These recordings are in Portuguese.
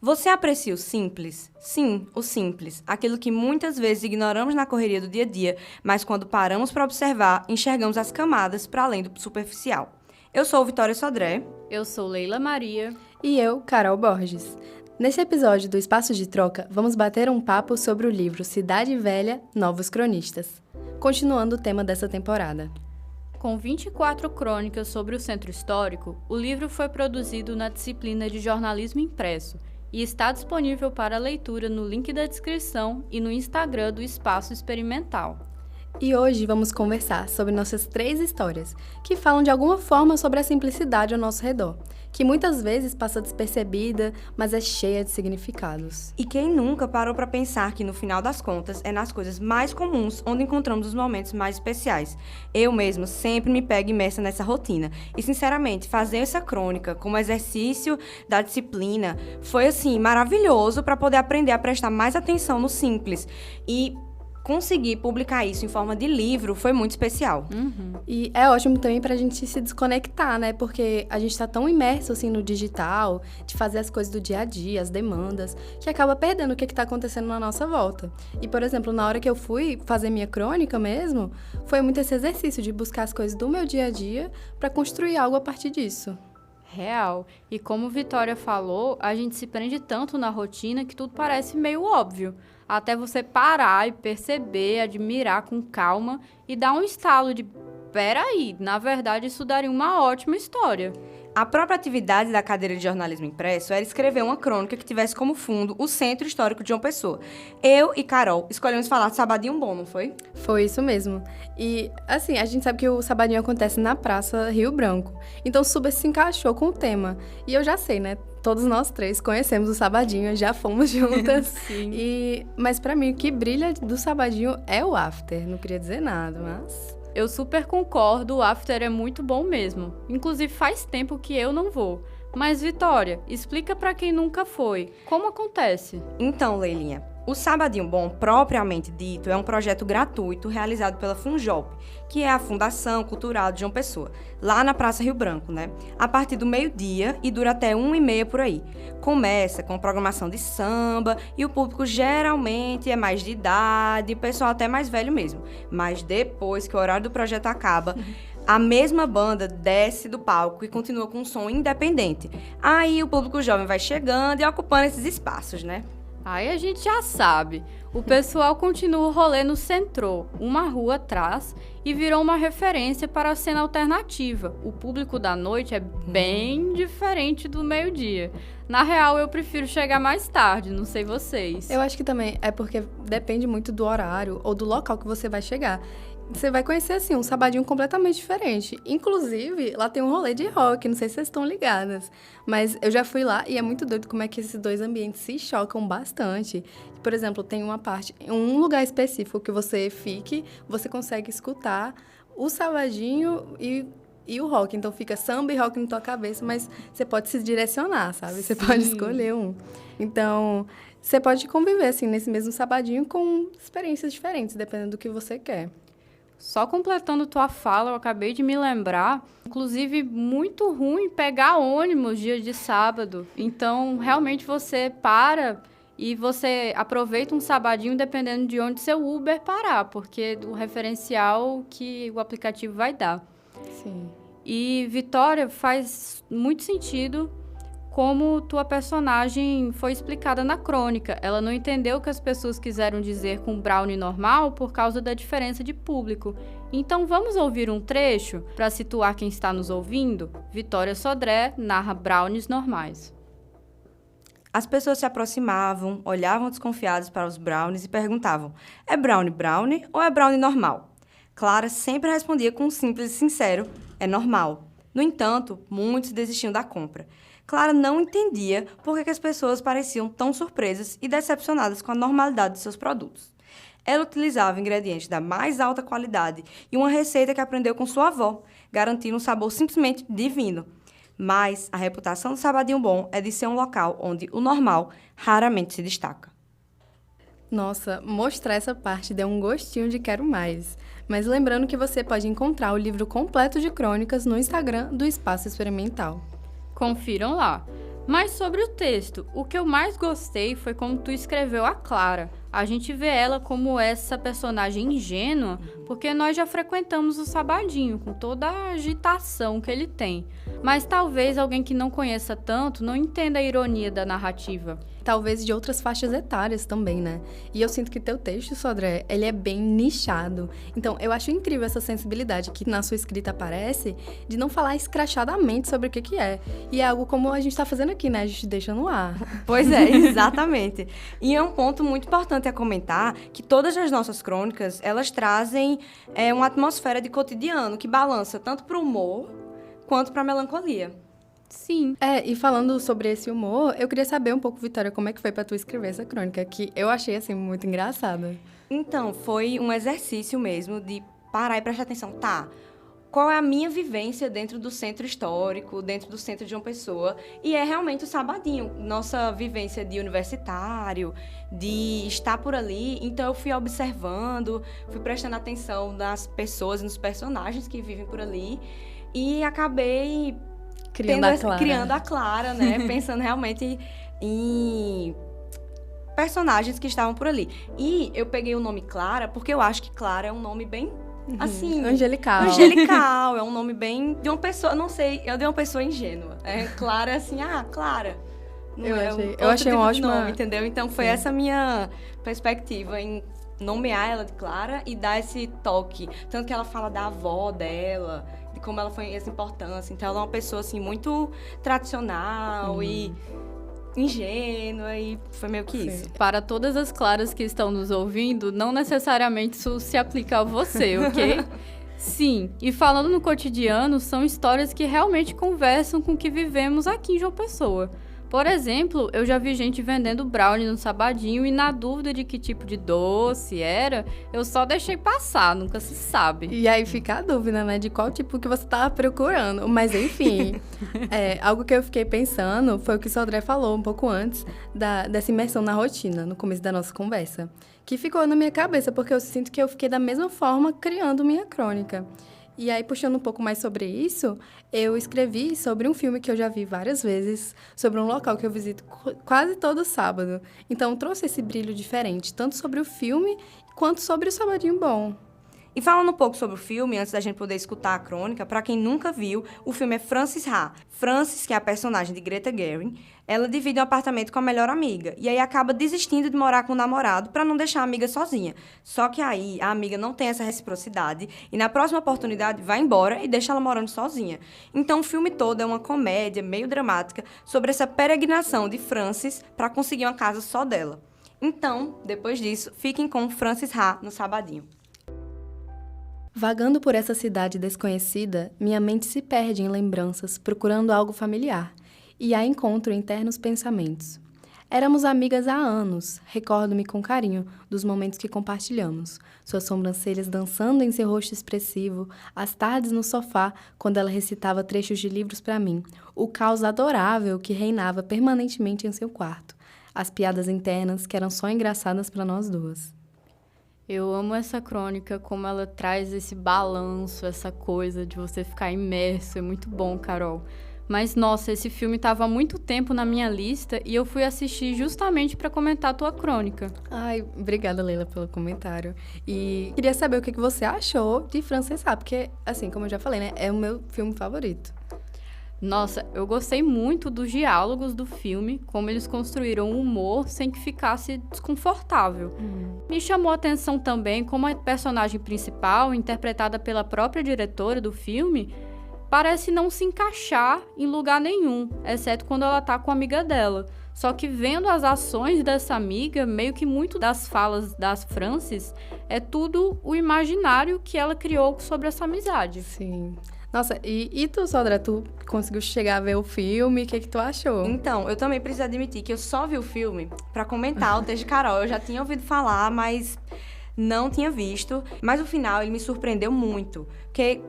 Você aprecia o simples? Sim, o simples. Aquilo que muitas vezes ignoramos na correria do dia a dia, mas quando paramos para observar, enxergamos as camadas para além do superficial. Eu sou Vitória Sodré. Eu sou Leila Maria. E eu, Carol Borges. Nesse episódio do Espaço de Troca, vamos bater um papo sobre o livro Cidade Velha, Novos Cronistas, continuando o tema dessa temporada. Com 24 crônicas sobre o Centro Histórico, o livro foi produzido na disciplina de jornalismo impresso e está disponível para leitura no link da descrição e no Instagram do Espaço Experimental. E hoje vamos conversar sobre nossas 3 histórias, que falam de alguma forma sobre a simplicidade ao nosso redor, que muitas vezes passa despercebida, mas é cheia de significados. E quem nunca parou para pensar que, no final das contas, é nas coisas mais comuns onde encontramos os momentos mais especiais. Eu mesmo sempre me pego imersa nessa rotina. E, sinceramente, fazer essa crônica como exercício da disciplina foi, assim, maravilhoso para poder aprender a prestar mais atenção no simples. E conseguir publicar isso em forma de livro foi muito especial. E é ótimo também pra gente se desconectar, né? Porque a gente tá tão imerso, assim, no digital, de fazer as coisas do dia a dia, as demandas, que acaba perdendo o que tá acontecendo na nossa volta. E, por exemplo, na hora que eu fui fazer minha crônica mesmo, foi muito esse exercício de buscar as coisas do meu dia a dia pra construir algo a partir disso. Real. E como Vitória falou, a gente se prende tanto na rotina que tudo parece meio óbvio. Até você parar e perceber, admirar com calma e dar um estalo de peraí, na verdade isso daria uma ótima história. A própria atividade da cadeira de jornalismo impresso era escrever uma crônica que tivesse como fundo o Centro Histórico de João Pessoa. Eu e Carol escolhemos falar de Sabadinho Bom, não foi? Foi isso mesmo. E, assim, a gente sabe que o Sabadinho acontece na Praça Rio Branco. Então, super se encaixou com o tema. E eu já sei, né? Todos nós 3 conhecemos o Sabadinho, já fomos juntas. Sim. Mas pra mim, o que brilha do Sabadinho é o after. Não queria dizer nada, mas... Eu super concordo, o after é muito bom mesmo. Inclusive faz tempo que eu não vou. Mas Vitória, explica pra quem nunca foi, como acontece? Então, Leilinha, o Sabadinho Bom, propriamente dito, é um projeto gratuito realizado pela Funjop, que é a Fundação Cultural de João Pessoa, lá na Praça Rio Branco, né? A partir do meio-dia e dura até 1h30 por aí. Começa com programação de samba e o público geralmente é mais de idade, o pessoal até mais velho mesmo. Mas depois que o horário do projeto acaba, a mesma banda desce do palco e continua com um som independente. Aí o público jovem vai chegando e ocupando esses espaços, né? Aí a gente já sabe. O pessoal continua o rolê no Centro, uma rua atrás, e virou uma referência para a cena alternativa. O público da noite é bem diferente do meio-dia. Na real, eu prefiro chegar mais tarde, não sei vocês. Eu acho que também é porque depende muito do horário ou do local que você vai chegar. Você vai conhecer, assim, um Sabadinho completamente diferente. Inclusive, lá tem um rolê de rock, não sei se vocês estão ligadas. Mas eu já fui lá e é muito doido como é que esses 2 ambientes se chocam bastante. Por exemplo, tem uma parte, um lugar específico que você fique, você consegue escutar o Sabadinho e o rock. Então, fica samba e rock na tua cabeça, mas você pode se direcionar, sabe? Você pode escolher um. Então, você pode conviver, assim, nesse mesmo Sabadinho com experiências diferentes, dependendo do que você quer. Só completando tua fala, eu acabei de me lembrar, inclusive muito ruim pegar ônibus dia de sábado. Então, realmente você para e você aproveita um sabadinho dependendo de onde seu Uber parar, porque do referencial que o aplicativo vai dar. Sim. E Vitória, faz muito sentido como tua personagem foi explicada na crônica. Ela não entendeu o que as pessoas quiseram dizer com brownie normal por causa da diferença de público. Então vamos ouvir um trecho para situar quem está nos ouvindo? Vitória Sodré narra brownies normais. As pessoas se aproximavam, olhavam desconfiadas para os brownies e perguntavam: é brownie ou é brownie normal? Clara sempre respondia com um simples e sincero: é normal. No entanto, muitos desistiam da compra. Clara não entendia por que as pessoas pareciam tão surpresas e decepcionadas com a normalidade de seus produtos. Ela utilizava ingredientes da mais alta qualidade e uma receita que aprendeu com sua avó, garantindo um sabor simplesmente divino. Mas a reputação do Sabadinho Bom é de ser um local onde o normal raramente se destaca. Nossa, mostrar essa parte deu um gostinho de quero mais. Mas lembrando que você pode encontrar o livro completo de crônicas no Instagram do Espaço Experimental. Confiram lá. Mas sobre o texto, o que eu mais gostei foi como tu escreveu a Clara. A gente vê ela como essa personagem ingênua, porque nós já frequentamos o Sabadinho, com toda a agitação que ele tem. Mas talvez alguém que não conheça tanto não entenda a ironia da narrativa. Talvez de outras faixas etárias também, né? E eu sinto que teu texto, Sodré, ele é bem nichado. Então, eu acho incrível essa sensibilidade que na sua escrita aparece de não falar escrachadamente sobre o que é. E é algo como a gente tá fazendo aqui, né? A gente deixa no ar. Pois é, exatamente. E é um ponto muito importante a comentar que todas as nossas crônicas, elas trazem uma atmosfera de cotidiano que balança tanto para o humor quanto para a melancolia. Sim. E falando sobre esse humor, eu queria saber um pouco, Vitória, como é que foi pra tu escrever essa crônica, que eu achei, assim, muito engraçada. Então, foi um exercício mesmo de parar e prestar atenção. Tá, qual é a minha vivência dentro do centro histórico, dentro do centro de João Pessoa? E é realmente o Sabadinho, nossa vivência de universitário, de estar por ali. Então, eu fui observando, fui prestando atenção nas pessoas, nos personagens que vivem por ali. E acabei criando a Clara, né? Pensando realmente em personagens que estavam por ali. E eu peguei o nome Clara porque eu acho que Clara é um nome bem, assim... Angelical. Angelical, é um nome bem de uma pessoa, não sei, eu de uma pessoa ingênua. Clara, assim, Clara. Não eu achei um ótimo nome, entendeu? Então, foi essa minha perspectiva em nomear ela de Clara e dar esse toque. Tanto que ela fala da avó dela, de como ela foi essa importância. Então, ela é uma pessoa, assim, muito tradicional e ingênua, e foi meio que isso. Para todas as Claras que estão nos ouvindo, não necessariamente isso se aplica a você, ok? Sim, e falando no cotidiano, são histórias que realmente conversam com o que vivemos aqui em João Pessoa. Por exemplo, eu já vi gente vendendo brownie no Sabadinho e na dúvida de que tipo de doce era, eu só deixei passar, nunca se sabe. E aí fica a dúvida, né, de qual tipo que você tava procurando. Mas enfim, algo que eu fiquei pensando foi o que o Sodré falou um pouco antes dessa imersão na rotina, no começo da nossa conversa, que ficou na minha cabeça, porque eu sinto que eu fiquei da mesma forma criando minha crônica. E aí, puxando um pouco mais sobre isso, eu escrevi sobre um filme que eu já vi várias vezes, sobre um local que eu visito quase todo sábado. Então, trouxe esse brilho diferente, tanto sobre o filme, quanto sobre o Sabadinho Bom. E falando um pouco sobre o filme, antes da gente poder escutar a crônica, para quem nunca viu, o filme é Frances Ha. Frances, que é a personagem de Greta Gerwig, ela divide um apartamento com a melhor amiga. E aí acaba desistindo de morar com o namorado para não deixar a amiga sozinha. Só que aí a amiga não tem essa reciprocidade e na próxima oportunidade vai embora e deixa ela morando sozinha. Então o filme todo é uma comédia meio dramática sobre essa peregrinação de Frances para conseguir uma casa só dela. Então, depois disso, fiquem com Frances Ha no Sabadinho. Vagando por essa cidade desconhecida, minha mente se perde em lembranças, procurando algo familiar, e a encontro em ternos pensamentos. Éramos amigas há anos, recordo-me com carinho dos momentos que compartilhamos, suas sobrancelhas dançando em seu rosto expressivo, as tardes no sofá, quando ela recitava trechos de livros para mim, o caos adorável que reinava permanentemente em seu quarto, as piadas internas que eram só engraçadas para nós duas. Eu amo essa crônica, como ela traz esse balanço, essa coisa de você ficar imerso. É muito bom, Carol. Mas, nossa, esse filme estava há muito tempo na minha lista e eu fui assistir justamente para comentar a tua crônica. Ai, obrigada, Leila, pelo comentário. E queria saber o que você achou de Frances Ha, porque, assim, como eu já falei, né, é o meu filme favorito. Nossa, eu gostei muito dos diálogos do filme, como eles construíram o humor sem que ficasse desconfortável. Me chamou a atenção também como a personagem principal, interpretada pela própria diretora do filme, parece não se encaixar em lugar nenhum, exceto quando ela tá com a amiga dela. Só que vendo as ações dessa amiga, meio que muito das falas das Frances, é tudo o imaginário que ela criou sobre essa amizade. Sim. Nossa, e tu, Sodré, tu conseguiu chegar a ver o filme? O que tu achou? Então, eu também preciso admitir que eu só vi o filme pra comentar o texto de Carol. Eu já tinha ouvido falar, mas não tinha visto. Mas o final, ele me surpreendeu muito. Porque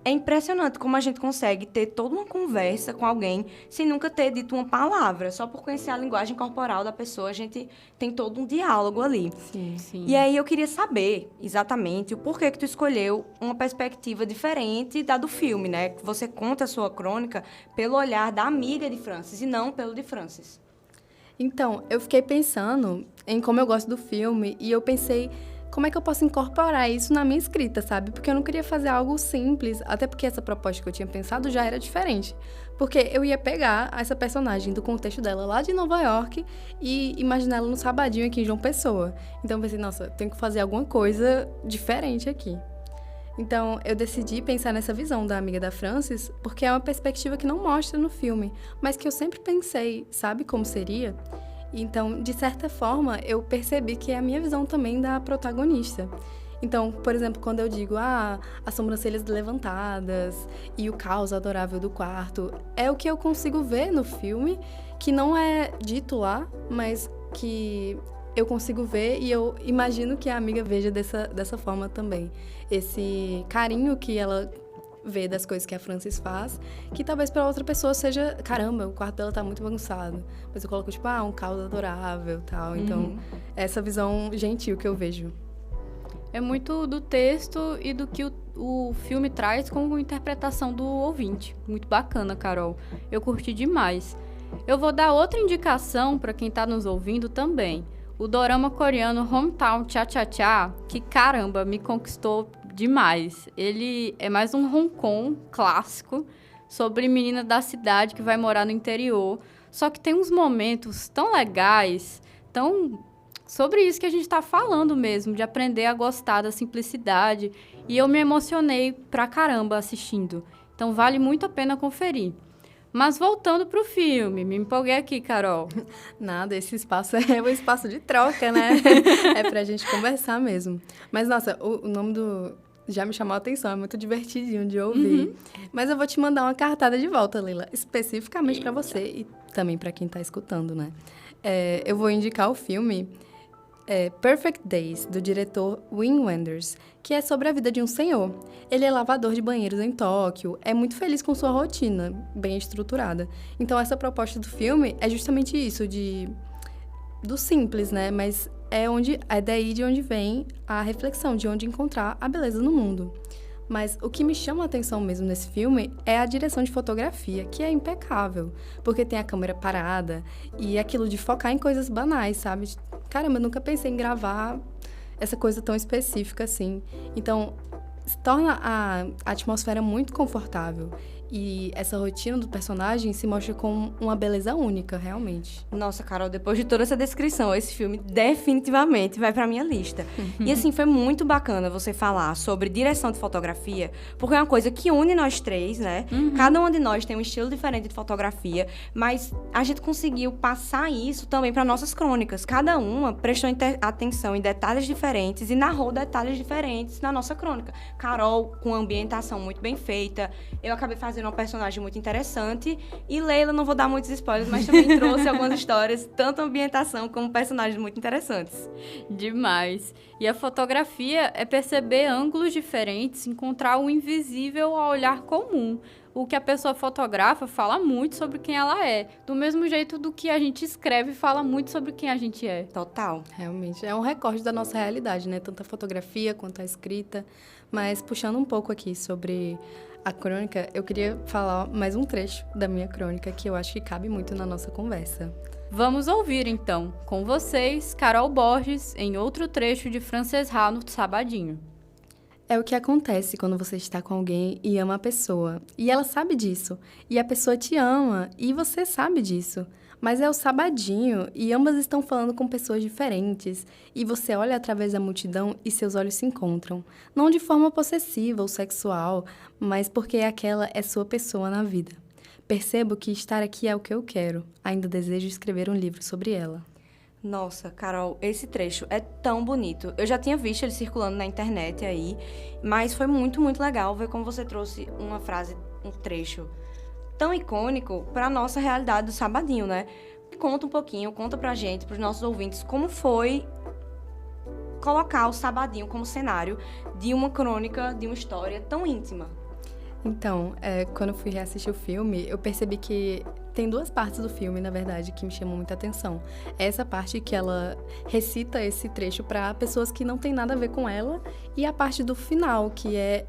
É impressionante como a gente consegue ter toda uma conversa com alguém sem nunca ter dito uma palavra. Só por conhecer a linguagem corporal da pessoa, a gente tem todo um diálogo ali. Sim, sim. E aí eu queria saber exatamente o porquê que tu escolheu uma perspectiva diferente da do filme, né? Que você conta a sua crônica pelo olhar da amiga de Francis e não pelo de Francis. Então, eu fiquei pensando em como eu gosto do filme e eu pensei como é que eu posso incorporar isso na minha escrita, sabe? Porque eu não queria fazer algo simples, até porque essa proposta que eu tinha pensado já era diferente. Porque eu ia pegar essa personagem do contexto dela lá de Nova York e imaginar ela no Sabadinho aqui em João Pessoa. Então eu pensei, nossa, eu tenho que fazer alguma coisa diferente aqui. Então, eu decidi pensar nessa visão da amiga da Francis, porque é uma perspectiva que não mostra no filme, mas que eu sempre pensei, sabe como seria? Então, de certa forma, eu percebi que é a minha visão também da protagonista. Então, por exemplo, quando eu digo, as sobrancelhas levantadas e o caos adorável do quarto, é o que eu consigo ver no filme, que não é dito lá, mas que eu consigo ver e eu imagino que a amiga veja dessa forma também. Esse carinho que ela vê das coisas que a Francis faz, que talvez para outra pessoa seja, caramba, o quarto dela tá muito bagunçado. Mas eu coloco, tipo, um caos adorável e tal. Então, essa visão gentil que eu vejo. É muito do texto e do que o filme traz como interpretação do ouvinte. Muito bacana, Carol. Eu curti demais. Eu vou dar outra indicação para quem tá nos ouvindo também. O dorama coreano Hometown Cha-Cha-Cha, que, caramba, me conquistou demais. Ele é mais um Hong Kong clássico sobre menina da cidade que vai morar no interior. Só que tem uns momentos tão legais, tão sobre isso que a gente está falando mesmo, de aprender a gostar da simplicidade. E eu me emocionei pra caramba assistindo. Então vale muito a pena conferir. Mas voltando pro filme, me empolguei aqui, Carol. Nada, esse espaço é um espaço de troca, né? É pra gente conversar mesmo. Mas, nossa, o nome do... já me chamou a atenção, é muito divertidinho de ouvir. Mas eu vou te mandar uma cartada de volta, Leila, especificamente pra você e também pra quem tá escutando, né? Eu vou indicar o filme Perfect Days, do diretor Wim Wenders, que é sobre a vida de um senhor. Ele é lavador de banheiros em Tóquio, é muito feliz com sua rotina, bem estruturada. Então, essa proposta do filme é justamente isso, do simples, né? Mas é daí de onde vem a reflexão, de onde encontrar a beleza no mundo. Mas o que me chama a atenção mesmo nesse filme é a direção de fotografia, que é impecável. Porque tem a câmera parada e aquilo de focar em coisas banais, sabe? Caramba, eu nunca pensei em gravar essa coisa tão específica assim. Então, torna a atmosfera muito confortável. E essa rotina do personagem se mostra com uma beleza única, realmente. Nossa, Carol, depois de toda essa descrição, esse filme definitivamente vai pra minha lista. E assim, foi muito bacana você falar sobre direção de fotografia, porque é uma coisa que une nós três, né? Cada uma de nós tem um estilo diferente de fotografia, mas a gente conseguiu passar isso também para nossas crônicas. Cada uma prestou atenção em detalhes diferentes e narrou detalhes diferentes na nossa crônica. Carol, com ambientação muito bem feita, eu acabei fazendo uma personagem muito interessante. E Leila, não vou dar muitos spoilers, mas também trouxe algumas histórias, tanto ambientação como personagens muito interessantes. Demais. E a fotografia é perceber ângulos diferentes, encontrar o invisível ao olhar comum. O que a pessoa fotografa fala muito sobre quem ela é. Do mesmo jeito do que a gente escreve fala muito sobre quem a gente é. Total. Realmente, é um recorte da nossa realidade, né? Tanto a fotografia quanto a escrita. Mas puxando um pouco aqui sobre a crônica, eu queria falar mais um trecho da minha crônica que eu acho que cabe muito na nossa conversa. Vamos ouvir, então, com vocês, Carol Borges, em outro trecho de Frances Ha no Sabadinho. É o que acontece quando você está com alguém e ama a pessoa. E ela sabe disso. E a pessoa te ama. E você sabe disso. Mas é o sabadinho e ambas estão falando com pessoas diferentes. E você olha através da multidão e seus olhos se encontram. Não de forma possessiva ou sexual, mas porque aquela é sua pessoa na vida. Percebo que estar aqui é o que eu quero. Ainda desejo escrever um livro sobre ela. Nossa, Carol, esse trecho é tão bonito. Eu já tinha visto ele circulando na internet aí, mas foi muito, muito legal ver como você trouxe uma frase, um trecho tão icônico para a nossa realidade do Sabadinho, né? Conta um pouquinho, conta pra gente, pros nossos ouvintes, como foi colocar o Sabadinho como cenário de uma crônica, de uma história tão íntima. Então, quando eu fui reassistir o filme, eu percebi que tem duas partes do filme, na verdade, que me chamam muita atenção. Essa parte que ela recita esse trecho para pessoas que não tem nada a ver com ela, e a parte do final, que é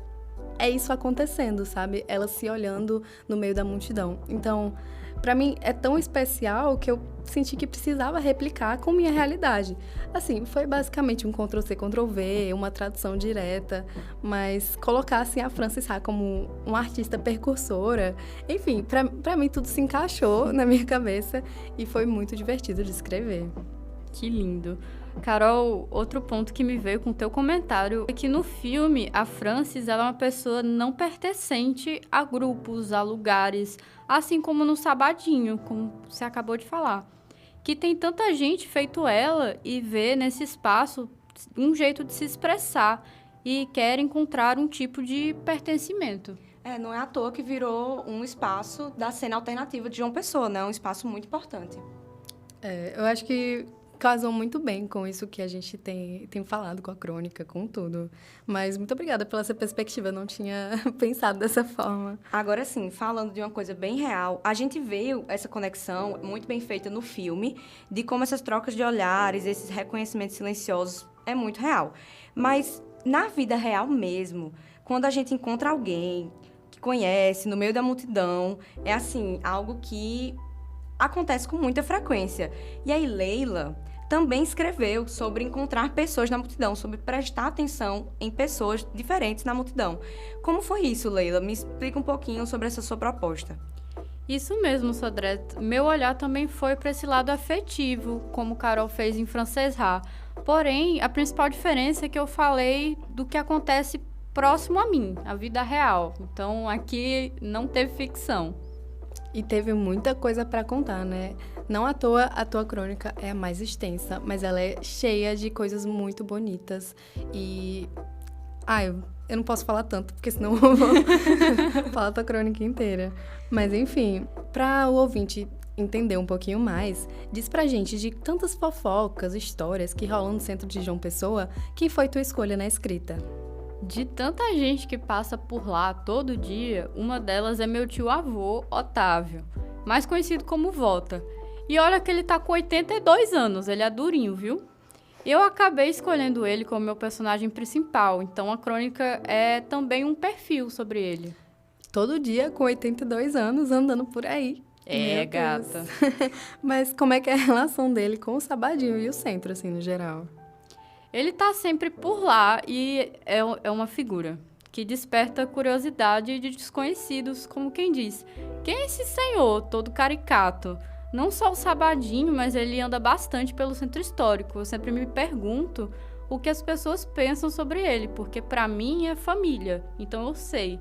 isso acontecendo, sabe? Ela se olhando no meio da multidão. Então, pra mim, é tão especial que eu senti que precisava replicar com minha realidade. Assim, foi basicamente um Ctrl-C, Ctrl-V, uma tradução direta, mas colocar, assim, a Frances Ha como uma artista percursora, enfim, pra mim tudo se encaixou na minha cabeça e foi muito divertido de escrever. Que lindo. Carol, outro ponto que me veio com o teu comentário é que no filme a Frances ela é uma pessoa não pertencente a grupos, a lugares, assim como no Sabadinho, como você acabou de falar. Que tem tanta gente feito ela e vê nesse espaço um jeito de se expressar e quer encontrar um tipo de pertencimento. Não é à toa que virou um espaço da cena alternativa de João Pessoa, né? Um espaço muito importante. Eu acho que casou muito bem com isso que a gente tem falado com a crônica, com tudo. Mas muito obrigada pela essa perspectiva, eu não tinha pensado dessa forma. Agora sim, falando de uma coisa bem real, a gente viu essa conexão muito bem feita no filme, de como essas trocas de olhares, esses reconhecimentos silenciosos, é muito real. Mas na vida real mesmo, quando a gente encontra alguém que conhece, no meio da multidão, é assim, algo que acontece com muita frequência. E aí, Leila também escreveu sobre encontrar pessoas na multidão, sobre prestar atenção em pessoas diferentes na multidão. Como foi isso, Leila? Me explica um pouquinho sobre essa sua proposta. Isso mesmo, Sodré. Meu olhar também foi para esse lado afetivo, como Carol fez em Frances Ha. Porém, a principal diferença é que eu falei do que acontece próximo a mim, a vida real. Então, aqui não teve ficção. E teve muita coisa para contar, né? Não à toa, a tua crônica é a mais extensa, mas ela é cheia de coisas muito bonitas. E... eu não posso falar tanto, porque senão eu vou falar a tua crônica inteira. Mas, enfim, para o ouvinte entender um pouquinho mais, diz pra gente, de tantas fofocas, histórias que rolam no centro de João Pessoa, quem foi tua escolha na escrita? De tanta gente que passa por lá todo dia, uma delas é meu tio-avô, Otávio, mais conhecido como Vota. E olha que ele tá com 82 anos, ele é durinho, viu? Eu acabei escolhendo ele como meu personagem principal, então a crônica é também um perfil sobre ele. Todo dia com 82 anos andando por aí. É, gata. Mas como é que é a relação dele com o Sabadinho e o centro, assim, no geral? Ele tá sempre por lá e é uma figura que desperta curiosidade de desconhecidos, como quem diz. Quem é esse senhor todo caricato? Não só o Sabadinho, mas ele anda bastante pelo centro histórico. Eu sempre me pergunto o que as pessoas pensam sobre ele, porque pra mim é família, então eu sei.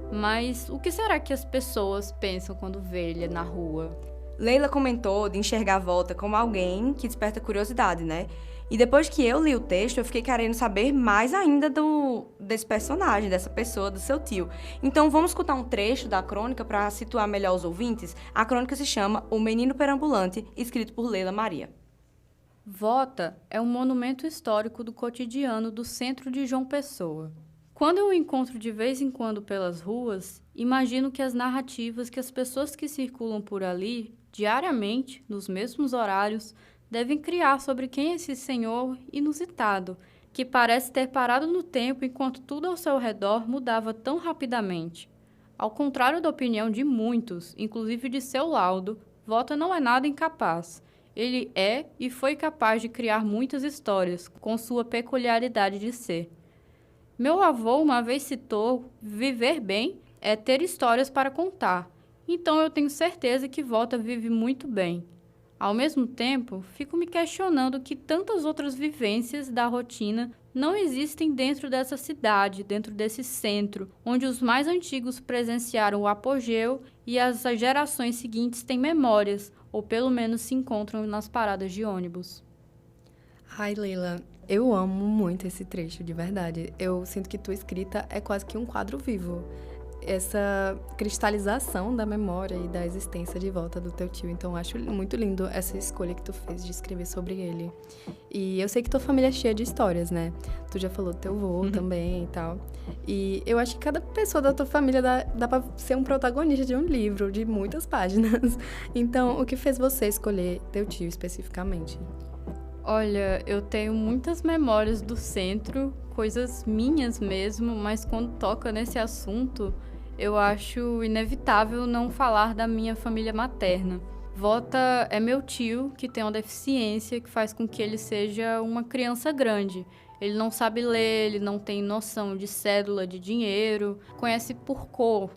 Mas o que será que as pessoas pensam quando vê ele na rua? Leila comentou de enxergar a Volta como alguém que desperta curiosidade, né? E depois que eu li o texto, eu fiquei querendo saber mais ainda desse personagem, dessa pessoa, do seu tio. Então, vamos escutar um trecho da crônica para situar melhor os ouvintes? A crônica se chama O Menino Perambulante, escrito por Leila Maria. Vota é um monumento histórico do cotidiano do centro de João Pessoa. Quando eu o encontro de vez em quando pelas ruas, imagino que as narrativas que as pessoas que circulam por ali, diariamente, nos mesmos horários, devem criar sobre quem é esse senhor inusitado, que parece ter parado no tempo enquanto tudo ao seu redor mudava tão rapidamente. Ao contrário da opinião de muitos, inclusive de seu laudo, Vota não é nada incapaz. Ele é e foi capaz de criar muitas histórias, com sua peculiaridade de ser. Meu avô uma vez citou: viver bem é ter histórias para contar. Então eu tenho certeza que Vota vive muito bem. Ao mesmo tempo, fico me questionando que tantas outras vivências da rotina não existem dentro dessa cidade, dentro desse centro, onde os mais antigos presenciaram o apogeu e as gerações seguintes têm memórias, ou pelo menos se encontram nas paradas de ônibus. Ai, Leila, eu amo muito esse trecho, de verdade. Eu sinto que tua escrita é quase que um quadro vivo. essa cristalização da memória e da existência de volta do teu tio. Então, eu acho muito lindo essa escolha que tu fez de escrever sobre ele. E eu sei que tua família é cheia de histórias, né? Tu já falou do teu avô também e tal. E eu acho que cada pessoa da tua família dá pra ser um protagonista de um livro, de muitas páginas. Então, o que fez você escolher teu tio especificamente? Olha, eu tenho muitas memórias do centro, coisas minhas mesmo, mas quando toca nesse assunto, eu acho inevitável não falar da minha família materna. Vota é meu tio, que tem uma deficiência que faz com que ele seja uma criança grande. Ele não sabe ler, ele não tem noção de cédula, de dinheiro, conhece por cor,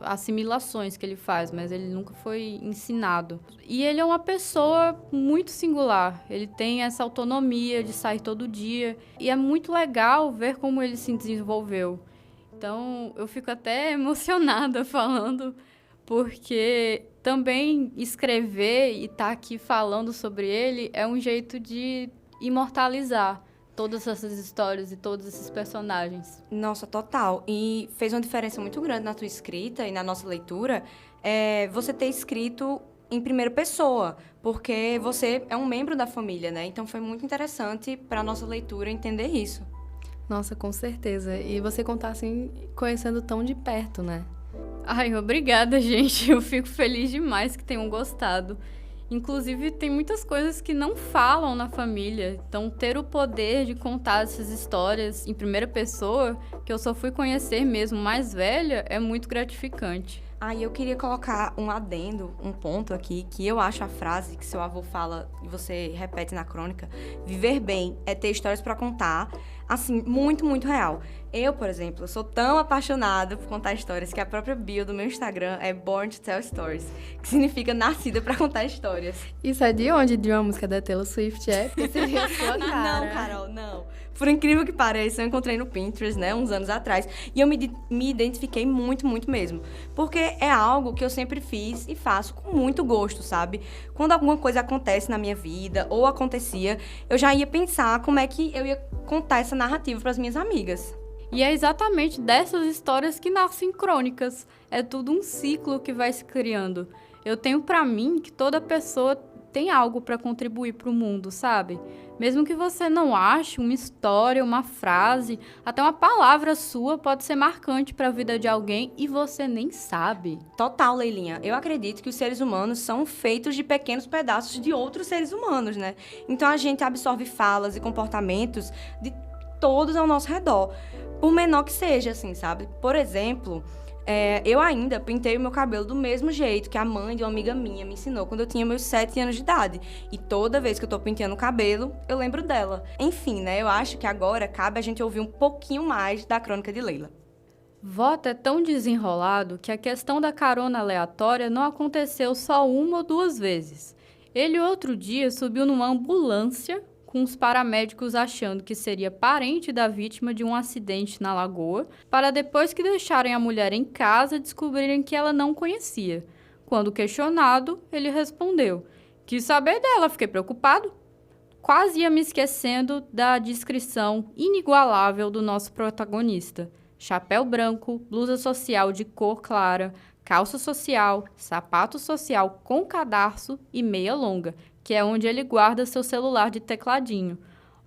assimilações que ele faz, mas ele nunca foi ensinado. E ele é uma pessoa muito singular, ele tem essa autonomia de sair todo dia, e é muito legal ver como ele se desenvolveu. Então, eu fico até emocionada falando, porque também escrever e estar aqui falando sobre ele é um jeito de imortalizar todas essas histórias e todos esses personagens. Nossa, total. E fez uma diferença muito grande na tua escrita e na nossa leitura, você ter escrito em primeira pessoa, porque você é um membro da família, né? Então foi muito interessante para a nossa leitura entender isso. Nossa, com certeza. E você contar assim, conhecendo tão de perto, né? Ai, obrigada, gente. Eu fico feliz demais que tenham gostado. Inclusive, tem muitas coisas que não falam na família. Então, ter o poder de contar essas histórias em primeira pessoa, que eu só fui conhecer mesmo mais velha, é muito gratificante. E eu queria colocar um adendo, um ponto aqui, que eu acho a frase que seu avô fala e você repete na crônica: viver bem é ter histórias para contar, assim, muito, muito real. Eu, por exemplo, eu sou tão apaixonada por contar histórias que a própria bio do meu Instagram é Born to Tell Stories, que significa nascida para contar histórias. Isso é de onde? De uma música da Taylor Swift, é? Porque seria a sua cara. Não, Carol, não. Por incrível que pareça, eu encontrei no Pinterest, né, uns anos atrás, e eu me identifiquei muito, muito mesmo. Porque é algo que eu sempre fiz e faço com muito gosto, sabe? Quando alguma coisa acontece na minha vida, ou acontecia, eu já ia pensar como é que eu ia contar essa narrativa para as minhas amigas. E é exatamente dessas histórias que nascem crônicas. É tudo um ciclo que vai se criando. Eu tenho pra mim que toda pessoa tem algo para contribuir para o mundo, sabe? Mesmo que você não ache uma história, uma frase, até uma palavra sua pode ser marcante para a vida de alguém e você nem sabe. Total, Leilinha. Eu acredito que os seres humanos são feitos de pequenos pedaços de outros seres humanos, né? Então a gente absorve falas e comportamentos de todos ao nosso redor, por menor que seja, assim, sabe? Por exemplo, eu ainda pintei o meu cabelo do mesmo jeito que a mãe de uma amiga minha me ensinou quando eu tinha meus 7 anos de idade. E toda vez que eu tô pintando o cabelo, eu lembro dela. Enfim, né? Eu acho que agora cabe a gente ouvir um pouquinho mais da crônica de Leila. Vota é tão desenrolado que a questão da carona aleatória não aconteceu só uma ou duas vezes. Ele outro dia subiu numa ambulância com os paramédicos achando que seria parente da vítima de um acidente na lagoa, para depois que deixarem a mulher em casa descobrirem que ela não conhecia. Quando questionado, ele respondeu: "Quis saber dela, fiquei preocupado." Quase ia me esquecendo da descrição inigualável do nosso protagonista. Chapéu branco, blusa social de cor clara, calça social, sapato social com cadarço e meia longa, que é onde ele guarda seu celular de tecladinho.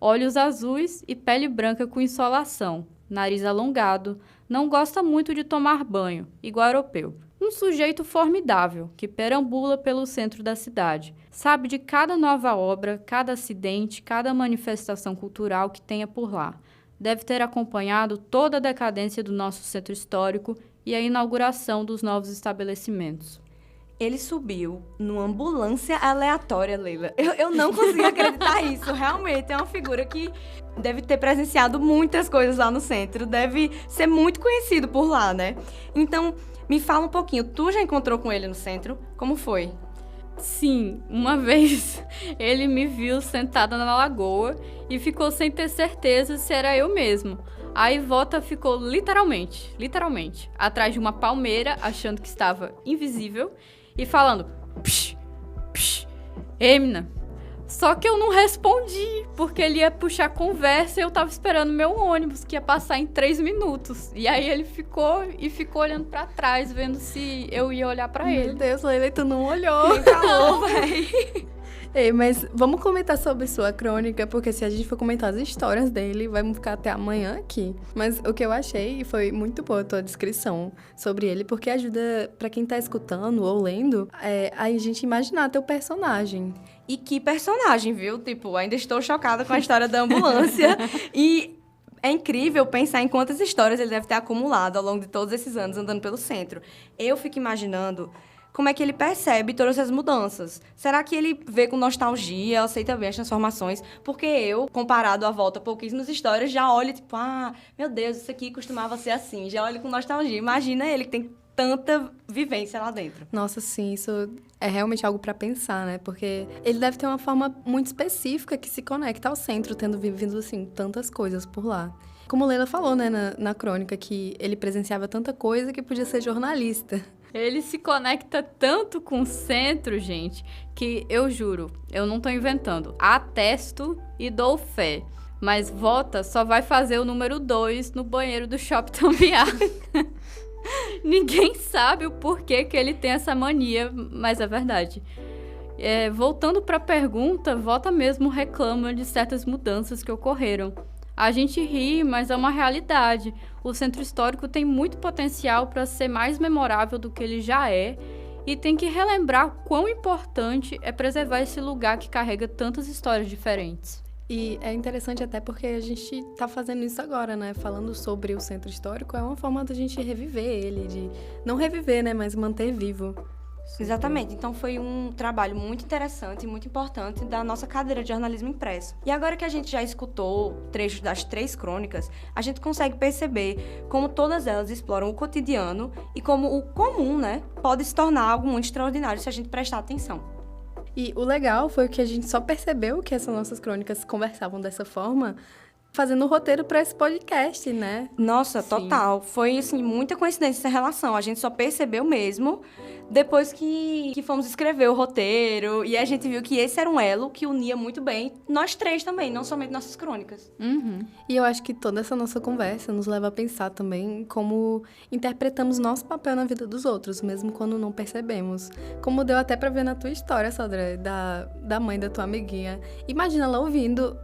Olhos azuis e pele branca com insolação, nariz alongado, não gosta muito de tomar banho, igual europeu. Um sujeito formidável, que perambula pelo centro da cidade. Sabe de cada nova obra, cada acidente, cada manifestação cultural que tenha por lá. Deve ter acompanhado toda a decadência do nosso centro histórico e a inauguração dos novos estabelecimentos. Ele subiu numa ambulância aleatória, Leila. Eu não consigo acreditar isso. Realmente é uma figura que deve ter presenciado muitas coisas lá no centro. Deve ser muito conhecido por lá, né? Então, me fala um pouquinho. Tu já encontrou com ele no centro? Como foi? Sim, uma vez ele me viu sentada na lagoa e ficou sem ter certeza se era eu mesmo. Aí Vota ficou literalmente, atrás de uma palmeira, achando que estava invisível, e falando: "Psh, psh, ei, mina, Só que eu não respondi, porque ele ia puxar conversa e eu tava esperando meu ônibus, que ia passar em 3 minutos. E aí ele ficou olhando pra trás, vendo se eu ia olhar pra ele. Meu Deus, Leila, tu não olhou. Quem falou, véi? Ei, mas vamos comentar sobre sua crônica, porque se a gente for comentar as histórias dele, vamos ficar até amanhã aqui. Mas o que eu achei, e foi muito boa a tua descrição sobre ele, porque ajuda pra quem tá escutando ou lendo, a gente imaginar teu personagem. E que personagem, viu? Tipo, ainda estou chocada com a história da ambulância. E é incrível pensar em quantas histórias ele deve ter acumulado ao longo de todos esses anos andando pelo centro. Eu fico imaginando como é que ele percebe todas essas mudanças. Será que ele vê com nostalgia, aceita bem as transformações? Porque eu, comparado à volta a pouquíssimas histórias, já olho tipo, meu Deus, isso aqui costumava ser assim. Já olho com nostalgia. Imagina ele que tem tanta vivência lá dentro. Nossa, sim, isso é realmente algo pra pensar, né? Porque ele deve ter uma forma muito específica que se conecta ao centro, tendo vivido, assim, tantas coisas por lá. Como Leila falou, né, na crônica, que ele presenciava tanta coisa que podia ser jornalista. Ele se conecta tanto com o centro, gente, que eu juro, eu não tô inventando. Atesto e dou fé. Mas Volta só vai fazer o número 2 no banheiro do Shopping Tambiá. Ninguém sabe o porquê que ele tem essa mania, mas é verdade. Voltando para a pergunta, Volta mesmo reclama de certas mudanças que ocorreram. A gente ri, mas é uma realidade. O centro histórico tem muito potencial para ser mais memorável do que ele já é e tem que relembrar quão importante é preservar esse lugar que carrega tantas histórias diferentes. E é interessante até porque a gente tá fazendo isso agora, né? Falando sobre o centro histórico, é uma forma da gente reviver ele, de não reviver, né? Mas manter vivo. Exatamente. Então foi um trabalho muito interessante e muito importante da nossa cadeira de jornalismo impresso. E agora que a gente já escutou trechos das 3 crônicas, a gente consegue perceber como todas elas exploram o cotidiano e como o comum, né, pode se tornar algo muito extraordinário se a gente prestar atenção. E o legal foi que a gente só percebeu que essas nossas crônicas conversavam dessa forma fazendo o roteiro para esse podcast, né? Nossa, Sim. total. Foi, assim, muita coincidência essa relação. A gente só percebeu mesmo depois que fomos escrever o roteiro. E a gente viu que esse era um elo que unia muito bem nós 3 também, não somente nossas crônicas. Uhum. E eu acho que toda essa nossa conversa nos leva a pensar também como interpretamos nosso papel na vida dos outros, mesmo quando não percebemos. Como deu até pra ver na tua história, Sodré, da mãe da tua amiguinha. Imagina ela ouvindo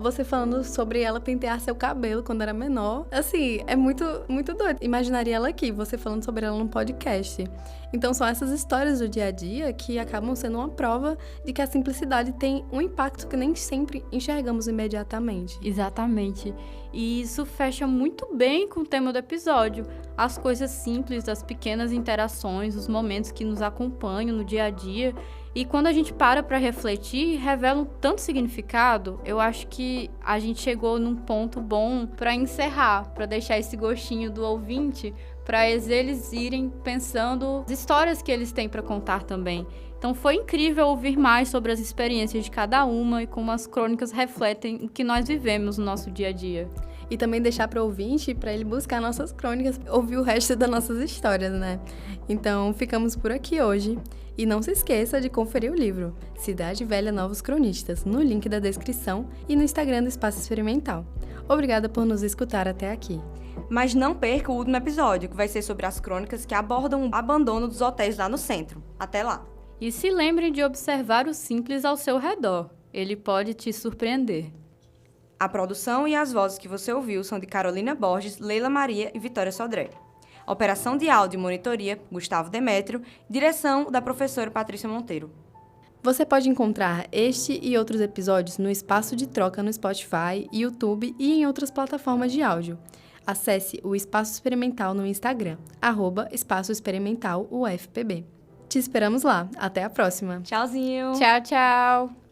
você falando sobre ela pentear seu cabelo quando era menor. Assim, é muito, muito doido. Imaginaria ela aqui, você falando sobre ela num podcast. Então, são essas histórias do dia a dia que acabam sendo uma prova de que a simplicidade tem um impacto que nem sempre enxergamos imediatamente. Exatamente. E isso fecha muito bem com o tema do episódio. As coisas simples, as pequenas interações, os momentos que nos acompanham no dia a dia. E quando a gente para refletir, revelam tanto significado. Eu acho que a gente chegou num ponto bom para encerrar, para deixar esse gostinho do ouvinte, para eles irem pensando as histórias que eles têm para contar também. Então foi incrível ouvir mais sobre as experiências de cada uma e como as crônicas refletem o que nós vivemos no nosso dia a dia. E também deixar para o ouvinte, para ele buscar nossas crônicas, ouvir o resto das nossas histórias, né? Então, ficamos por aqui hoje. E não se esqueça de conferir o livro Cidade Velha Novos Cronistas, no link da descrição e no Instagram do Espaço Experimental. Obrigada por nos escutar até aqui. Mas não perca o último episódio, que vai ser sobre as crônicas que abordam o abandono dos hotéis lá no centro. Até lá! E se lembre de observar o simples ao seu redor. Ele pode te surpreender. A produção e as vozes que você ouviu são de Carolina Borges, Leila Maria e Vitória Sodré. Operação de áudio e monitoria, Gustavo Demétrio. Direção da professora Patrícia Monteiro. Você pode encontrar este e outros episódios no Espaço de Troca no Spotify, YouTube e em outras plataformas de áudio. Acesse o Espaço Experimental no Instagram, @Espaço Experimental UFPB. Te esperamos lá. Até a próxima! Tchauzinho! Tchau, tchau!